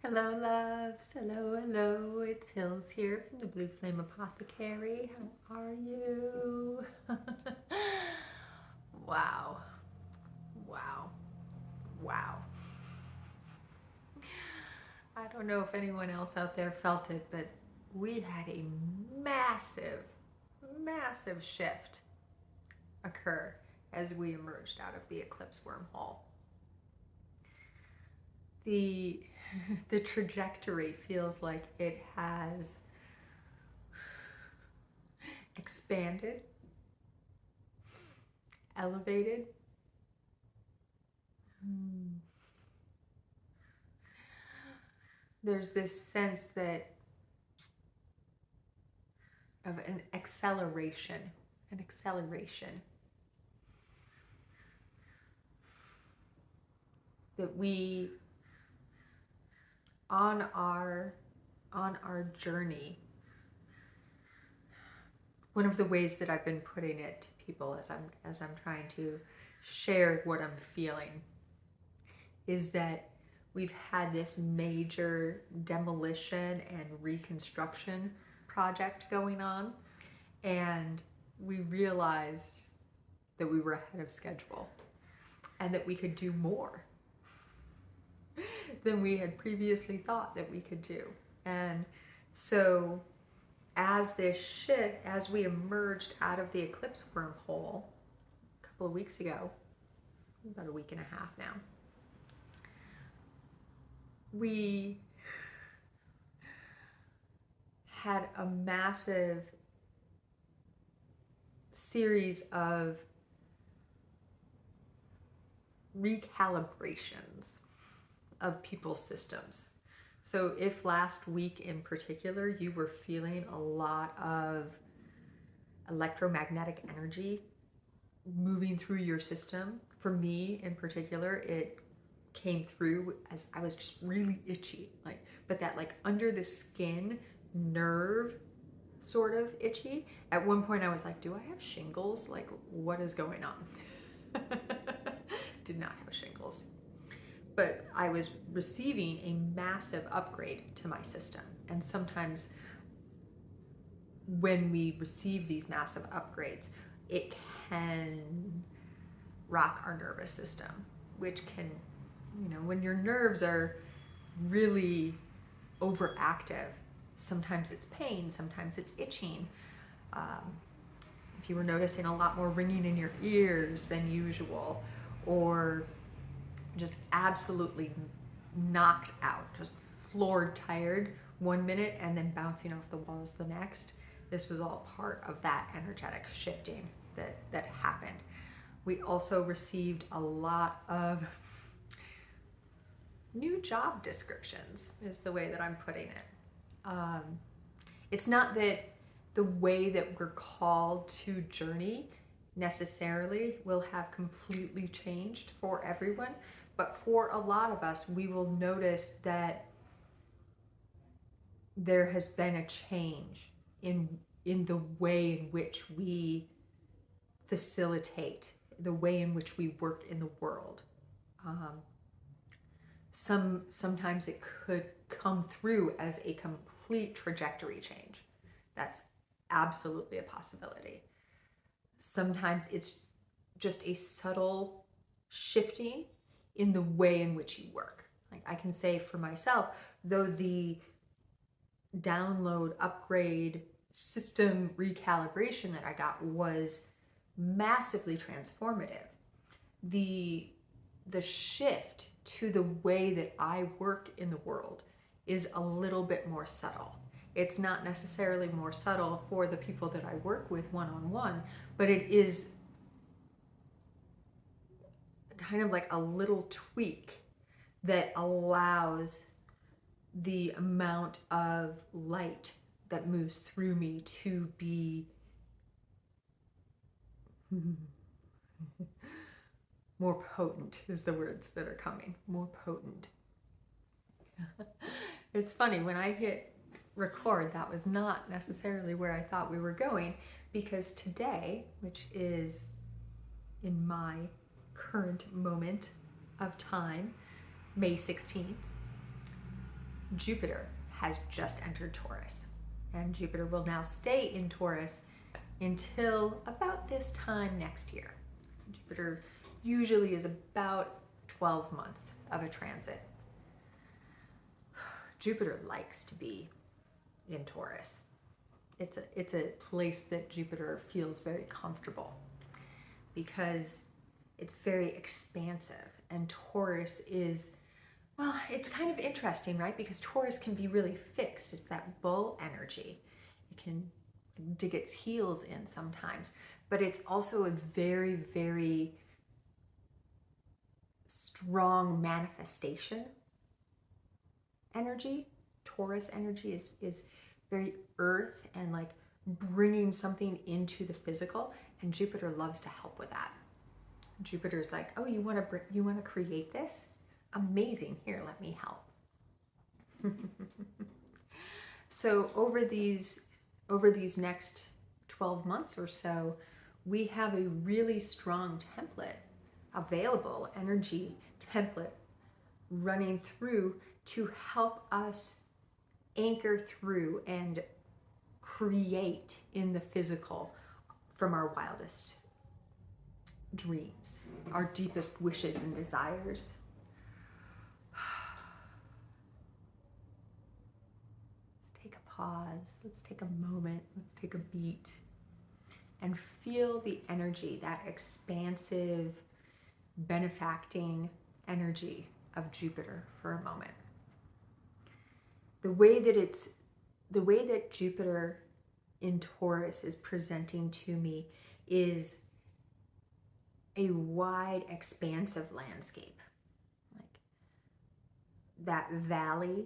Hello, loves. Hello, hello. It's Hills here from the Blue Flame Apothecary. How are you? Wow. Wow. Wow. I don't know if anyone else out there felt it, but we had a massive, massive shift occur as we emerged out of the eclipse wormhole. The the trajectory feels like it has expanded, elevated. There's this sense that of an acceleration that we on our journey. One of the ways that I've been putting it to people as I'm trying to share what I'm feeling is that we've had this major demolition and reconstruction project going on, and we realized that we were ahead of schedule and that we could do more than we had previously thought that we could do. And so as we emerged out of the eclipse wormhole a couple of weeks ago, about a week and a half now, we had a massive series of recalibrations of people's systems. So if last week in particular you were feeling a lot of electromagnetic energy moving through your system, for me in particular, it came through as I was just really itchy, but that under the skin nerve sort of itchy. At one point I was like, do I have shingles? Like, what is going on? Did not have shingles. But I was receiving a massive upgrade to my system. And sometimes when we receive these massive upgrades, it can rock our nervous system, which can, when your nerves are really overactive, sometimes it's pain, sometimes it's itching. If you were noticing a lot more ringing in your ears than usual, or just absolutely knocked out, just floored tired one minute and then bouncing off the walls the next. This was all part of that energetic shifting that happened. We also received a lot of new job descriptions, is the way that I'm putting it. It's not that the way that we're called to journey necessarily will have completely changed for everyone, but for a lot of us, we will notice that there has been a change in the way in which we facilitate, the way in which we work in the world. Sometimes it could come through as a complete trajectory change. That's absolutely a possibility. Sometimes it's just a subtle shifting in the way in which you work. Like I can say for myself, though the download, upgrade, system recalibration that I got was massively transformative, the shift to the way that I work in the world is a little bit more subtle. It's not necessarily more subtle for the people that I work with one-on-one, but it is kind of like a little tweak that allows the amount of light that moves through me to be more potent, is the words that are coming. More potent. It's funny, when I hit record, that was not necessarily where I thought we were going, because today, which is in my current moment of time, May 16th, Jupiter has just entered Taurus, and Jupiter will now stay in Taurus until about this time next year. Jupiter usually is about 12 months of a transit. Jupiter likes to be in Taurus. It's a place that Jupiter feels very comfortable because it's very expansive, and Taurus is, well, it's kind of interesting, right? Because Taurus can be really fixed. It's that bull energy. It can dig its heels in sometimes, but it's also a very, very strong manifestation energy. Taurus energy is very earth and like bringing something into the physical, and Jupiter loves to help with that. Jupiter's like, oh, you want to create this? Amazing. Here, let me help. So over these next 12 months or so, we have a really strong template available, energy template running through to help us anchor through and create in the physical from our wildest dreams, our deepest wishes and desires. Let's take a pause. Let's take a moment. Let's take a beat and feel the energy, that expansive, benefacting energy of Jupiter for a moment. The way that Jupiter in Taurus is presenting to me is a wide, expansive landscape. Like that valley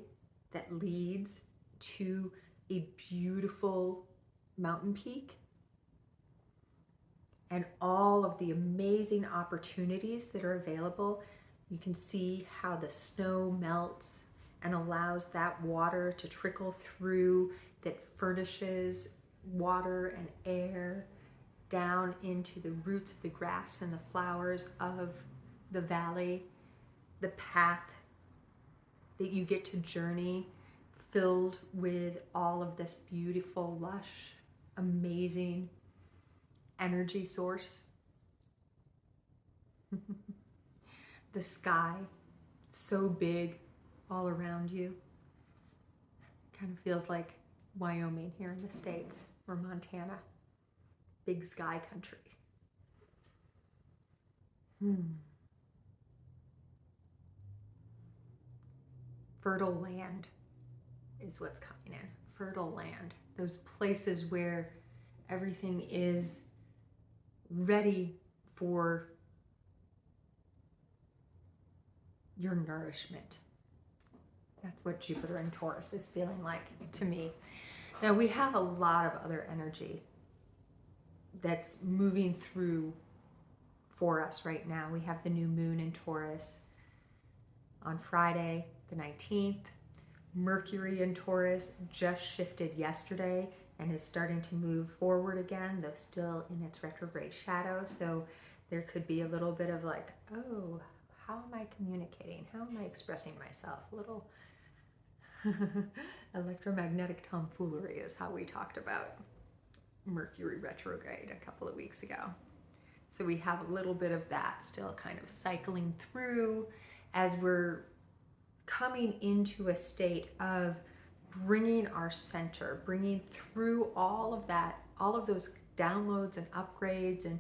that leads to a beautiful mountain peak, and all of the amazing opportunities that are available. You can see how the snow melts and allows that water to trickle through, that furnishes water and air down into the roots of the grass and the flowers of the valley, the path that you get to journey filled with all of this beautiful, lush, amazing energy source. The sky, so big all around you. Kind of feels like Wyoming here in the States, or Montana. Big sky country. Fertile land is what's coming in. Fertile land. Those places where everything is ready for your nourishment. That's what Jupiter in Taurus is feeling like to me. Now, we have a lot of other energy that's moving through for us right now. We have the new moon in Taurus on Friday, the 19th. Mercury in Taurus just shifted yesterday and is starting to move forward again, though still in its retrograde shadow. So there could be a little bit of like, oh, how am I communicating? How am I expressing myself? A little electromagnetic tomfoolery is how we talked about Mercury retrograde a couple of weeks ago. So we have a little bit of that still kind of cycling through as we're coming into a state of bringing our center, bringing through all of that, all of those downloads and upgrades and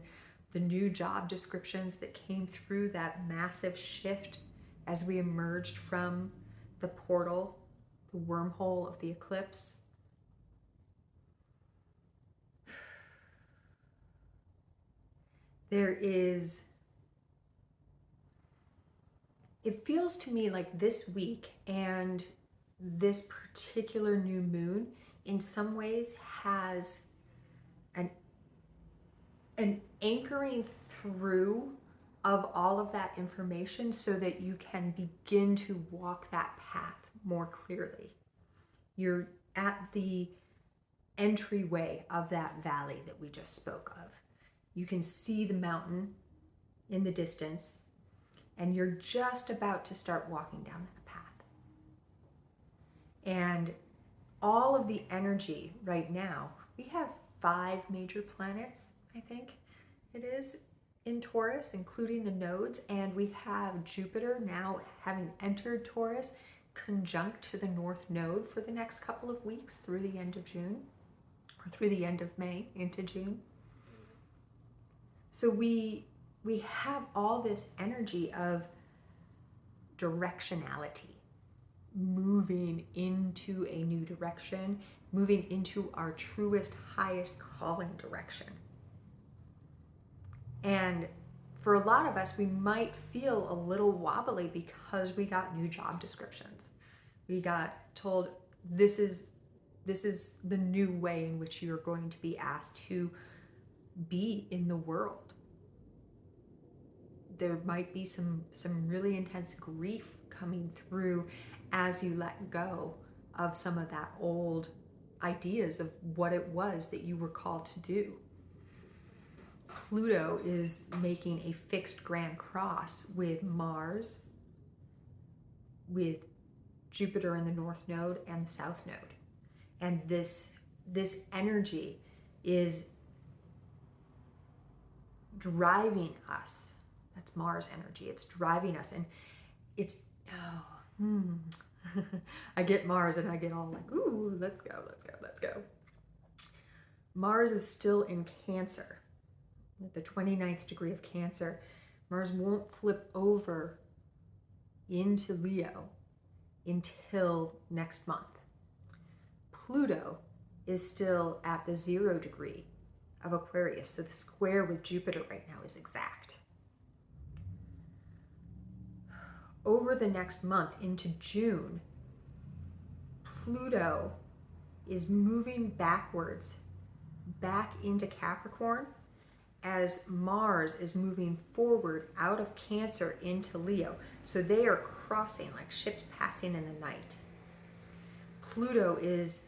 the new job descriptions that came through that massive shift as we emerged from the portal, the wormhole of the eclipse. It feels to me like this week and this particular new moon in some ways has an anchoring through of all of that information so that you can begin to walk that path more clearly. You're at the entryway of that valley that we just spoke of. You can see the mountain in the distance, and you're just about to start walking down that path. all of the energy right now, we have 5 major planets, I think it is, in Taurus, including the nodes, and we have Jupiter now having entered Taurus, conjunct to the North Node for the next couple of weeks through the end of June, or through the end of May into June. So we have all this energy of directionality, moving into a new direction, moving into our truest, highest calling direction. And for a lot of us, we might feel a little wobbly because we got new job descriptions. We got told this is the new way in which you're going to be asked to be in the world. There might be some really intense grief coming through as you let go of some of that old ideas of what it was that you were called to do. Pluto is making a fixed grand cross with Mars, with Jupiter in the North Node and the South Node. And this energy is driving us. That's Mars energy. It's driving us. And it's, I get Mars and I get all like, ooh, let's go, let's go, let's go. Mars is still in Cancer, at the 29th degree of Cancer. Mars won't flip over into Leo until next month. Pluto is still at the 0 degree of Aquarius, so the square with Jupiter right now is exact. Over the next month into June, Pluto is moving backwards back into Capricorn as Mars is moving forward out of Cancer into Leo. So they are crossing like ships passing in the night. Pluto is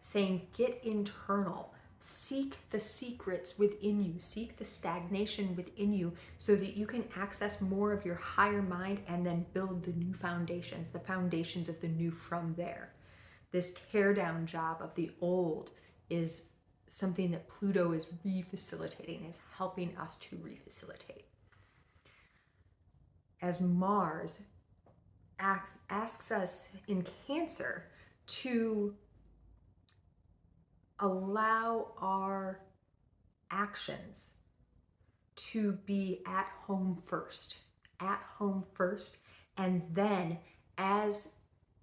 saying, get internal, seek the secrets within you, seek the stagnation within you so that you can access more of your higher mind and then build the new foundations, the foundations of the new from there. This tear down job of the old is something that Pluto is refacilitating, is helping us to refacilitate. As Mars asks us in Cancer to allow our actions to be at home first, and then as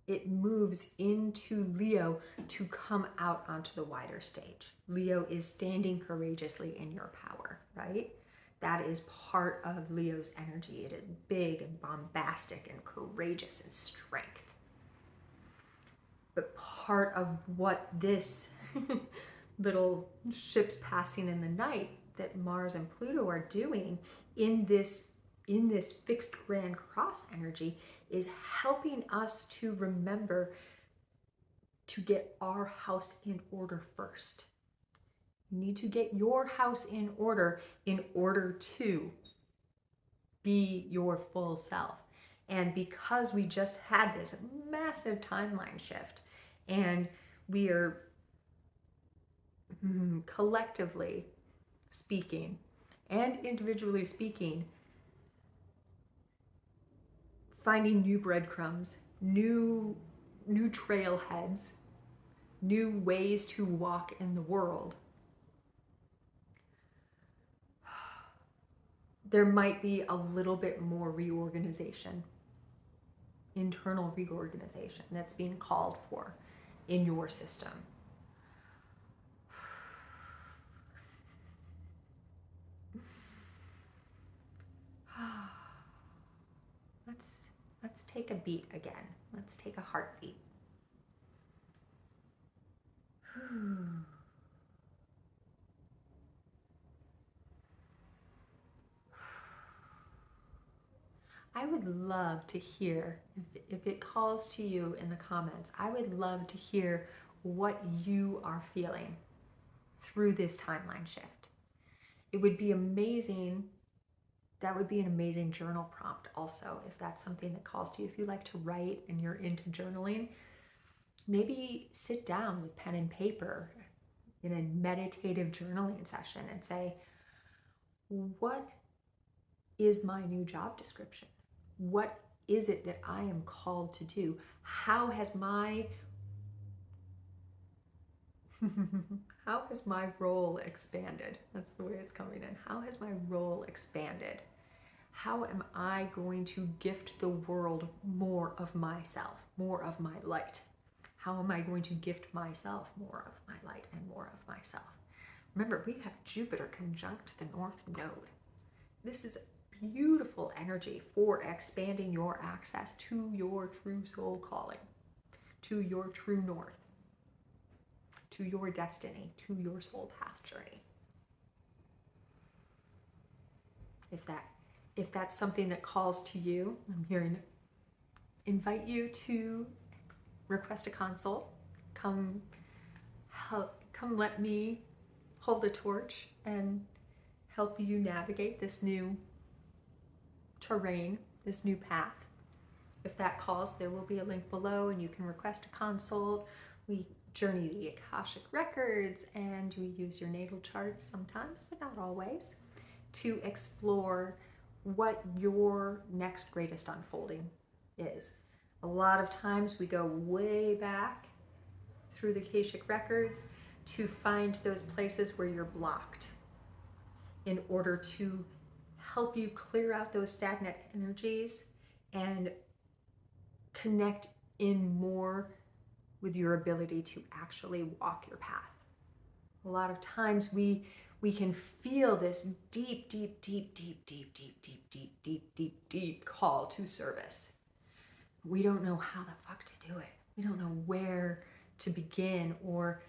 it moves into Leo to come out onto the wider stage. Leo is standing courageously in your power, right? That is part of Leo's energy. It is big and bombastic and courageous and strength. But part of what this little ships passing in the night that Mars and Pluto are doing in this fixed grand cross energy is helping us to remember to get our house in order first. You need to get your house in order to be your full self. And because we just had this massive timeline shift, and we are collectively speaking and individually speaking, finding new breadcrumbs, new trailheads, new ways to walk in the world, there might be a little bit more reorganization, internal reorganization that's being called for in your system. Let's take a beat again. Let's take a heartbeat. I would love to hear, if it calls to you in the comments, I would love to hear what you are feeling through this timeline shift. It would be amazing. That would be an amazing journal prompt also, if that's something that calls to you. If you like to write and you're into journaling, maybe sit down with pen and paper in a meditative journaling session and say, what is my new job description? What is it that I am called to do? How has my how has my role expanded? That's the way it's coming in. How has my role expanded? How am I going to gift the world more of myself, more of my light? How am I going to gift myself more of my light and more of myself? Remember, we have Jupiter conjunct the North Node. This is beautiful energy for expanding your access to your true soul calling, to your true north, to your destiny, to your soul path journey. If that's something that calls to you, I'm here to invite you to request a consult. Come let me hold a torch and help you navigate this new terrain, this new path. If that calls, there will be a link below and you can request a consult. We journey the Akashic records and we use your natal charts sometimes, but not always, to explore what your next greatest unfolding is. A lot of times we go way back through the Akashic records to find those places where you're blocked in order to help you clear out those stagnant energies and connect in more with your ability to actually walk your path. A lot of times we can feel this deep call to service. We don't know how the fuck to do it. We don't know where to begin or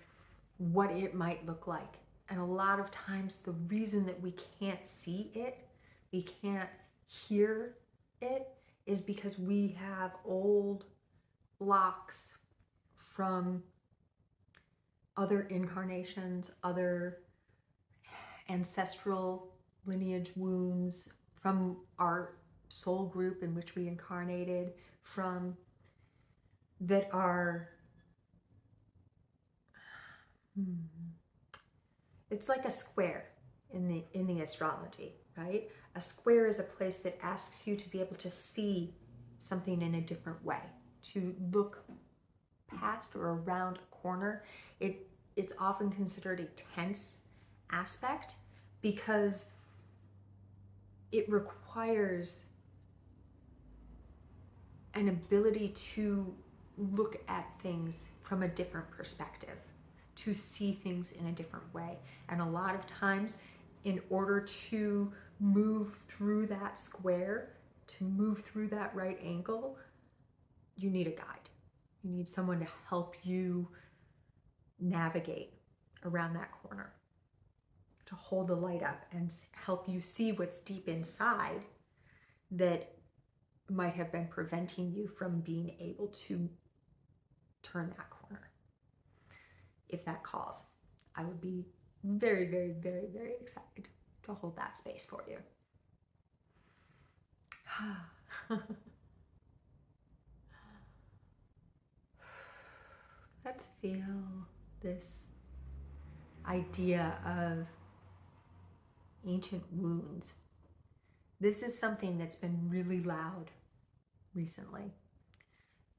what it might look like. And a lot of times the reason that we can't see it, we can't hear it, is because we have old blocks from other incarnations, other ancestral lineage wounds, from our soul group in which we incarnated from, that are it's like a square in the astrology, right? A square is a place that asks you to be able to see something in a different way, to look past or around a corner. It's often considered a tense aspect because it requires an ability to look at things from a different perspective, to see things in a different way. And a lot of times, in order to move through that square, to move through that right angle, you need a guide. You need someone to help you navigate around that corner, to hold the light up and help you see what's deep inside that might have been preventing you from being able to turn that corner. If that calls, I would be very, very, very, very excited to hold that space for you. Let's feel this idea of ancient wounds. This is something that's been really loud recently.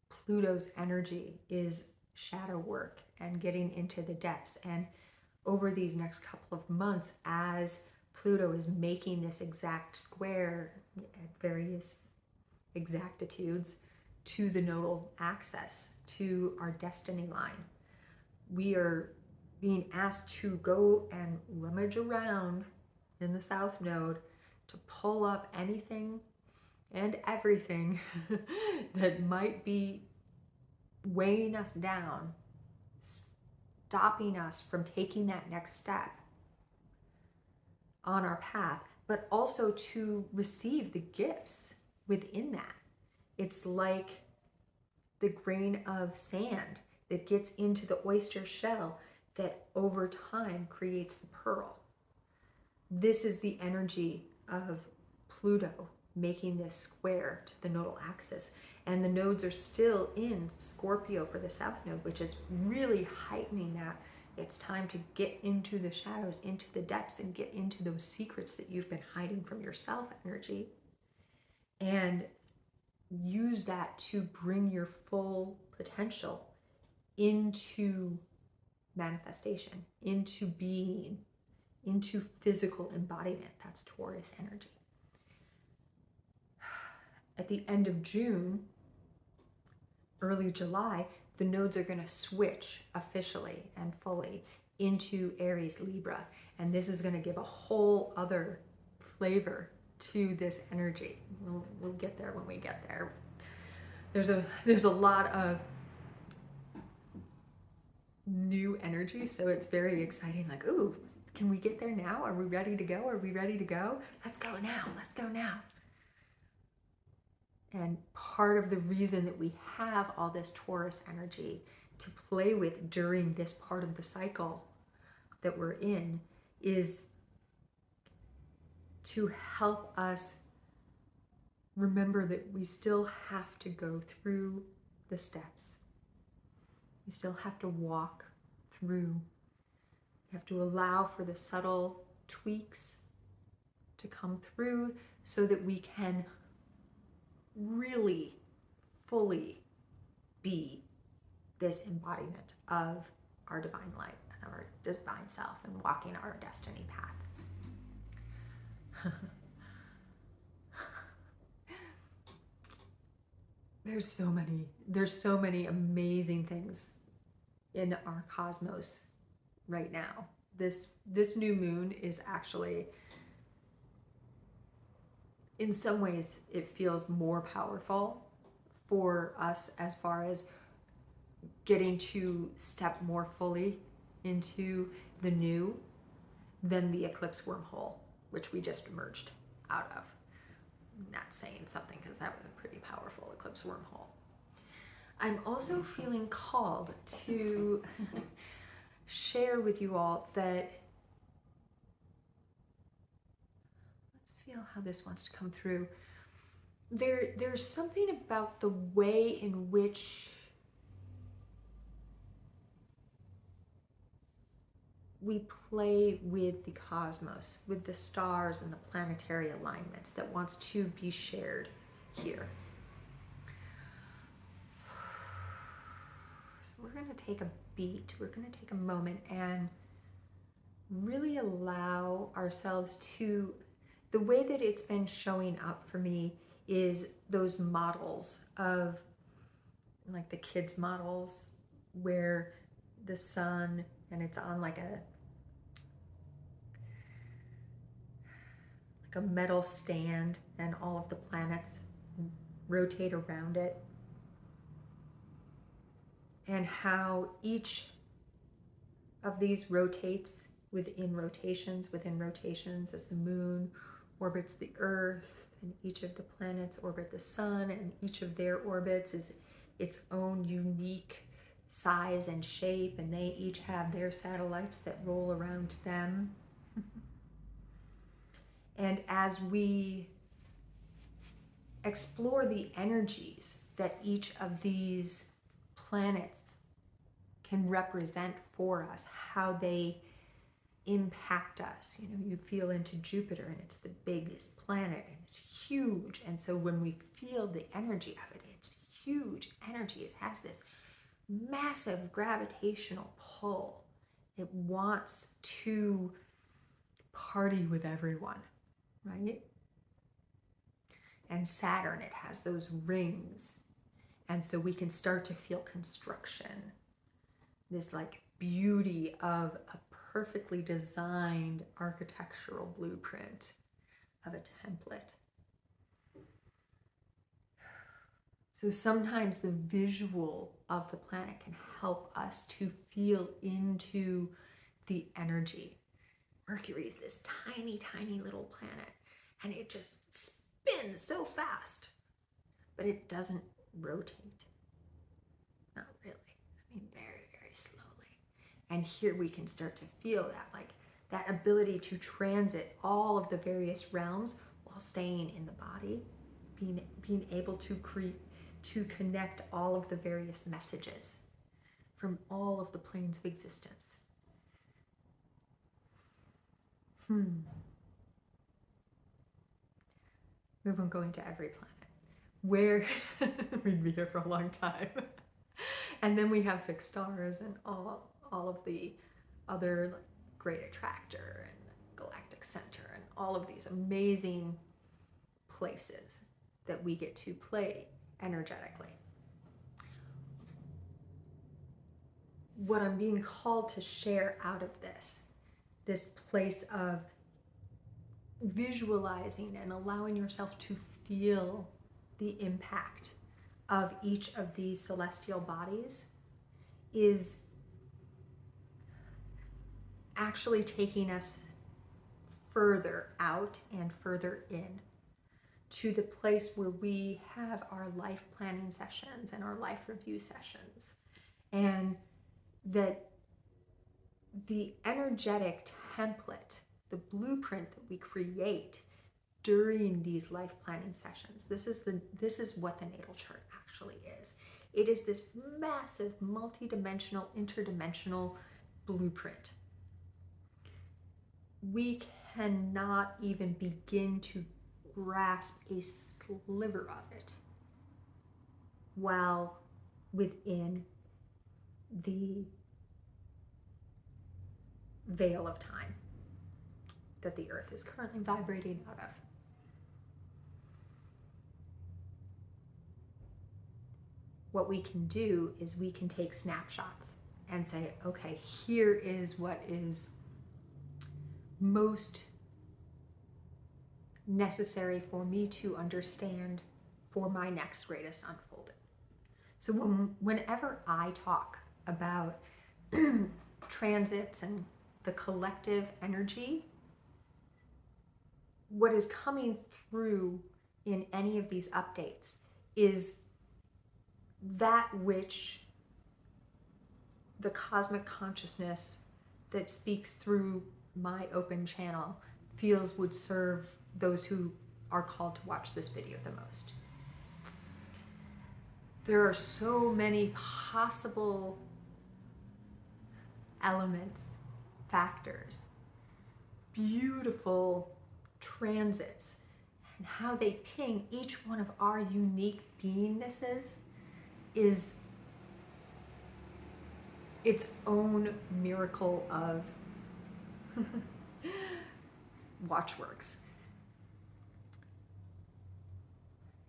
Pluto's energy is shadow work and getting into the depths. And over these next couple of months, as Pluto is making this exact square at various exactitudes to the nodal axis, to our destiny line, we are being asked to go and rummage around in the South Node to pull up anything and everything that might be weighing us down, stopping us from taking that next step on our path, but also to receive the gifts within that. It's like the grain of sand that gets into the oyster shell that over time creates the pearl. This is the energy of Pluto making this square to the nodal axis. And the nodes are still in Scorpio for the South Node, which is really heightening that. It's time to get into the shadows, into the depths, and get into those secrets that you've been hiding from yourself energy. And use that to bring your full potential into manifestation, into being, into physical embodiment. That's Taurus energy. At the end of June, early July, the nodes are going to switch officially and fully into Aries Libra. And this is going to give a whole other flavor to this energy. We'll get there when we get there. There's a lot of new energy, so it's very exciting. Like, ooh, can we get there now? Are we ready to go? Are we ready to go? Let's go now. Let's go now. And part of the reason that we have all this Taurus energy to play with during this part of the cycle that we're in is to help us remember that we still have to go through the steps. We still have to walk through. We have to allow for the subtle tweaks to come through so that we can really fully be this embodiment of our divine light and our divine self and walking our destiny path. There's so many amazing things in our cosmos right now. This new moon is actually, in some ways, it feels more powerful for us as far as getting to step more fully into the new than the eclipse wormhole, which we just emerged out of. I'm not saying something because that was a pretty powerful eclipse wormhole. I'm also feeling called to share with you all that, let's feel how this wants to come through. There's something about the way in which we play with the cosmos, with the stars and the planetary alignments that wants to be shared here. So we're going to take a beat, we're going to take a moment and really allow ourselves to, the way that it's been showing up for me is those models of, like the kids models, where the sun, and it's on like a metal stand, and all of the planets rotate around it, and how each of these rotates within rotations as the moon orbits the earth, and each of the planets orbit the sun, and each of their orbits is its own unique size and shape, and they each have their satellites that roll around them. And as we explore the energies that each of these planets can represent for us, how they impact us. You know, you feel into Jupiter, and it's the biggest planet, and it's huge. And so when we feel the energy of it, it's huge energy. It has this massive gravitational pull. It wants to party with everyone, right? And Saturn, it has those rings. And so we can start to feel construction, this like beauty of a perfectly designed architectural blueprint of a template. So sometimes the visual of the planet can help us to feel into the energy. Mercury is this tiny, tiny little planet, and it just spins so fast, but it doesn't rotate. Not really. I mean, very, very slowly. And here we can start to feel that, like that ability to transit all of the various realms while staying in the body, being able to to connect all of the various messages from all of the planes of existence. We won't go into every planet. Where we'd be here for a long time. And then we have fixed stars and all of the other like great attractor and galactic center and all of these amazing places that we get to play energetically. What I'm being called to share out of this place of visualizing and allowing yourself to feel the impact of each of these celestial bodies, is actually taking us further out and further in to the place where we have our life planning sessions and our life review sessions. And that the energetic template, the blueprint that we create during these life planning sessions, this is what the natal chart actually is. It is this massive, multidimensional, interdimensional blueprint. We cannot even begin to grasp a sliver of it while within the veil of time that the earth is currently vibrating out of. What we can do is we can take snapshots and say, okay, here is what is most necessary for me to understand for my next greatest unfolding. So whenever I talk about transits and the collective energy, what is coming through in any of these updates is that which the cosmic consciousness that speaks through my open channel feels would serve those who are called to watch this video the most. There are so many possible elements, factors, beautiful transits, and how they ping each one of our unique beingnesses is its own miracle of watchworks,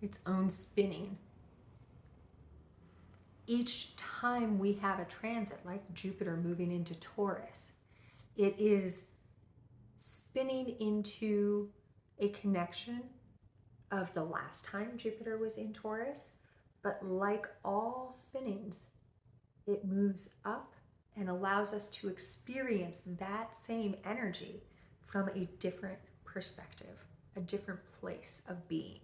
its own spinning. Each time we have a transit, like Jupiter moving into Taurus, it is spinning into a connection of the last time Jupiter was in Taurus, but like all spinnings, it moves up and allows us to experience that same energy from a different perspective, a different place of being,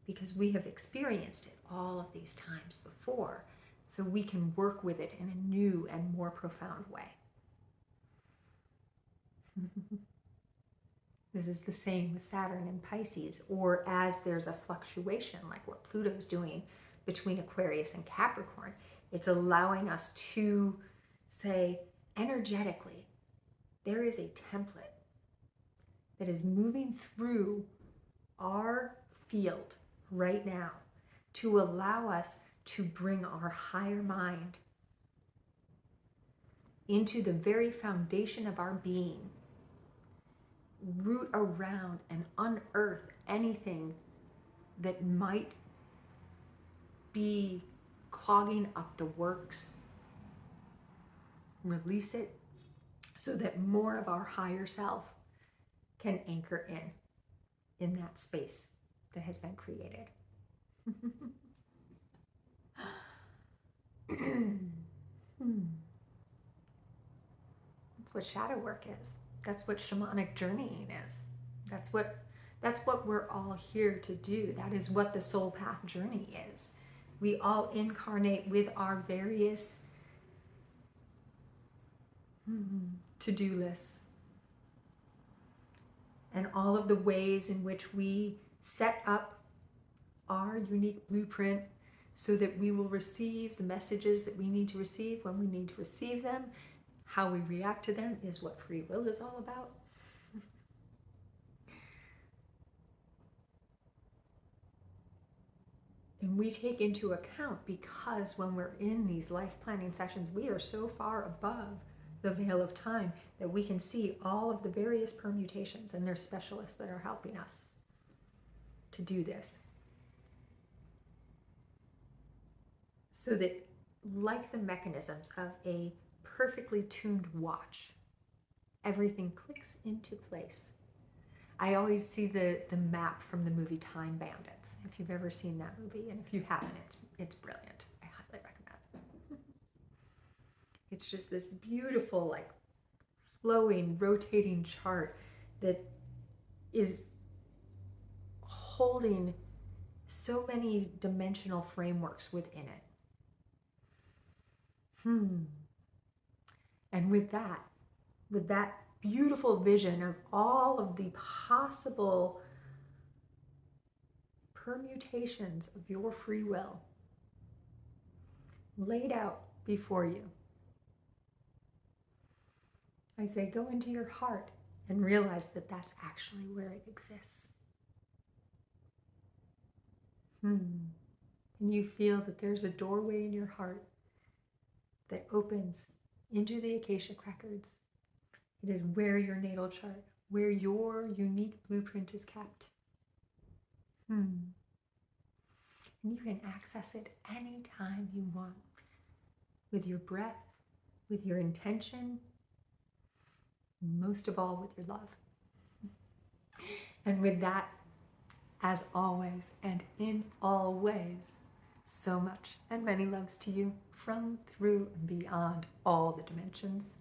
because we have experienced it all of these times before, so we can work with it in a new and more profound way. This is the same with Saturn and Pisces, or as there's a fluctuation like what Pluto's doing between Aquarius and Capricorn, it's allowing us to say energetically, there is a template that is moving through our field right now to allow us to bring our higher mind into the very foundation of our being, root around and unearth anything that might be clogging up the works, release it so that more of our higher self can anchor in that space that has been created. That's what shadow work is. That's what shamanic journeying is. That's what we're all here to do. That is what the soul path journey is. We all incarnate with our various to-do lists and all of the ways in which we set up our unique blueprint so that we will receive the messages that we need to receive when we need to receive them. How we react to them is what free will is all about. And we take into account, because when we're in these life planning sessions, we are so far above the veil of time that we can see all of the various permutations, and there's specialists that are helping us to do this. So that, like the mechanisms of a perfectly tuned watch, everything clicks into place. I always see the map from the movie Time Bandits, if you've ever seen that movie, and if you haven't, it's brilliant. I highly recommend. It's just this beautiful, like, flowing, rotating chart that is holding so many dimensional frameworks within it. And with that beautiful vision of all of the possible permutations of your free will laid out before you, I say, go into your heart and realize that that's actually where it exists. And you feel that there's a doorway in your heart that opens into the Akashic Records. It is where your natal chart, where your unique blueprint is kept. And you can access it anytime you want, with your breath, with your intention, most of all with your love. And with that, as always and in all ways, so much and many loves to you from, through, and beyond all the dimensions.